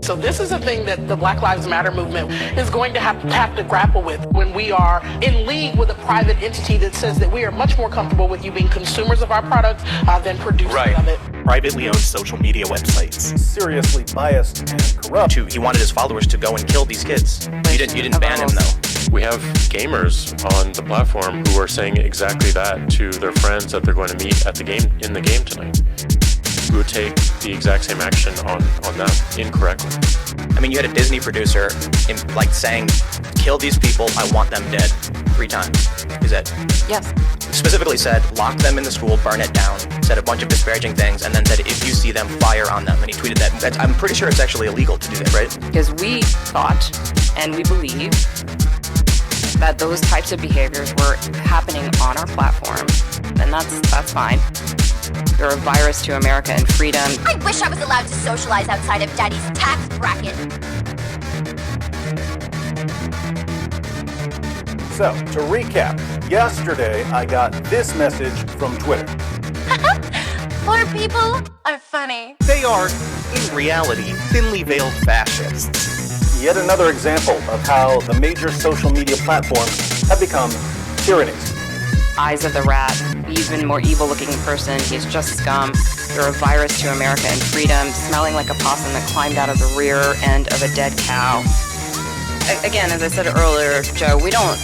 So this is a thing that the Black Lives Matter movement is going to have to grapple with when we are in league with a private entity that says that we are much more comfortable with you being consumers of our products than producers of it. Privately owned social media websites. Seriously biased and corrupt. He wanted his followers to go and kill these kids. You didn't ban him though. We have gamers on the platform who are saying exactly that to their friends that they're going to meet at the game in the game tonight. We would take the exact same action on them incorrectly. I mean, you had a Disney producer saying, kill these people, I want them dead 3 times. Is it? Yes. Specifically said, lock them in the school, burn it down, said a bunch of disparaging things, and then said, if you see them, fire on them. And he tweeted that. I'm pretty sure it's actually illegal to do that, right? Because we thought, and we believe, that those types of behaviors were happening on our platform, and that's fine. You're a virus to America and freedom. I wish I was allowed to socialize outside of Daddy's tax bracket. So, to recap, yesterday I got this message from Twitter. Poor people are funny. They are, in reality, thinly veiled fascists. Yet another example of how the major social media platforms have become tyrannies. Eyes of the rat, even more evil-looking person. He's just scum. You're a virus to America and freedom, smelling like a possum that climbed out of the rear end of a dead cow. Again, as I said earlier, Joe, we don't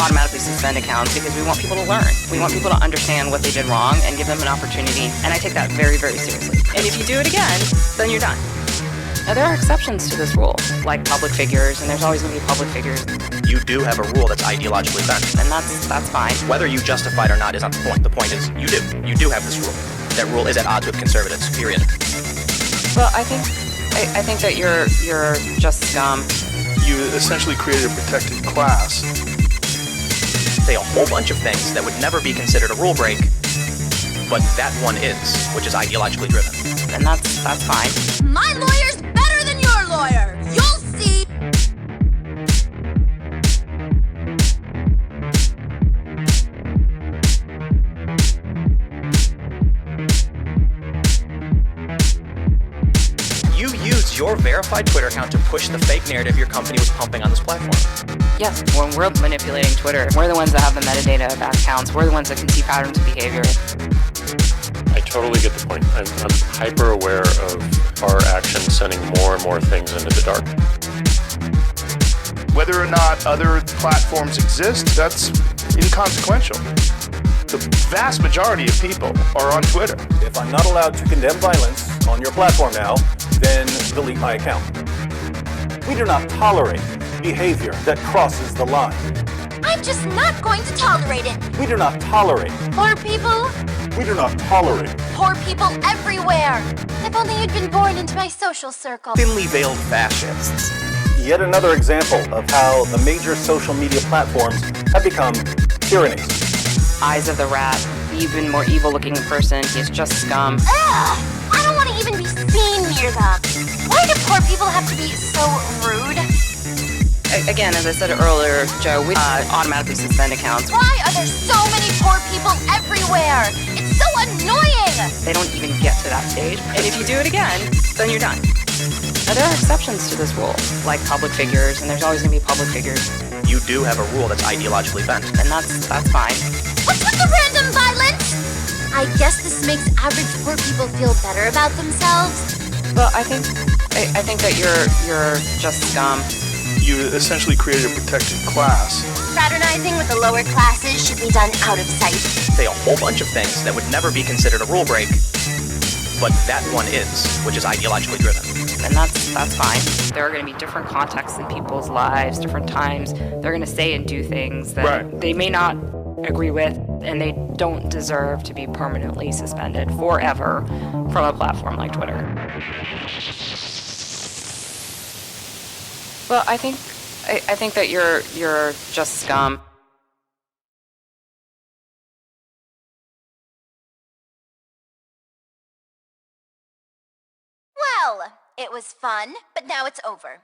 automatically suspend accounts because we want people to learn. We want people to understand what they did wrong and give them an opportunity, and I take that very, very seriously. And if you do it again, then you're done. Now, there are exceptions to this rule, like public figures, and there's always going to be public figures. You do have a rule that's ideologically bent. And that's fine. Whether you justify it or not is not the point. The point is, you do. You do have this rule. That rule is at odds with conservatives, period. Well, I think that you're just scum. You essentially created a protected class. Say a whole bunch of things that would never be considered a rule break, but that one is, which is ideologically driven. And that's fine. My lawyer's better than your lawyer. You'll see. You used your verified Twitter account to push the fake narrative your company was pumping on this platform. Yes, when we're manipulating Twitter, we're the ones that have the metadata about accounts. We're the ones that can see patterns of behavior. I totally get the point. I'm hyper aware of our actions sending more and more things into the dark. Whether or not other platforms exist, that's inconsequential. The vast majority of people are on Twitter. If I'm not allowed to condemn violence on your platform now, then delete my account. We do not tolerate behavior that crosses the line. I'm just not going to tolerate it. We do not tolerate. Poor people. We do not tolerate. Poor people everywhere. If only you'd been born into my social circle. Thinly veiled fascists. Yet another example of how the major social media platforms have become tyrannies. Eyes of the rat, even more evil-looking person. He's just scum. Ugh! I don't want to even be seen near them. Why do poor people have to be so rude? Again, as I said earlier, Joe, we automatically suspend accounts. Why are there so many poor people everywhere? It's so annoying! They don't even get to that stage. And if you do it again, then you're done. Now, there are exceptions to this rule, like public figures, and there's always going to be public figures. You do have a rule that's ideologically bent. And that's fine. What's with the random violence? I guess this makes average poor people feel better about themselves. Well, I think that you're just scum. You essentially created a protected class. Fraternizing with the lower classes should be done out of sight. Say a whole bunch of things that would never be considered a rule break, but that one is, which is ideologically driven. And that's fine. There are going to be different contexts in people's lives, different times. They're going to say and do things that they may not agree with, and they don't deserve to be permanently suspended forever from a platform like Twitter. Well, I think that you're just scum. Well, it was fun, but now it's over.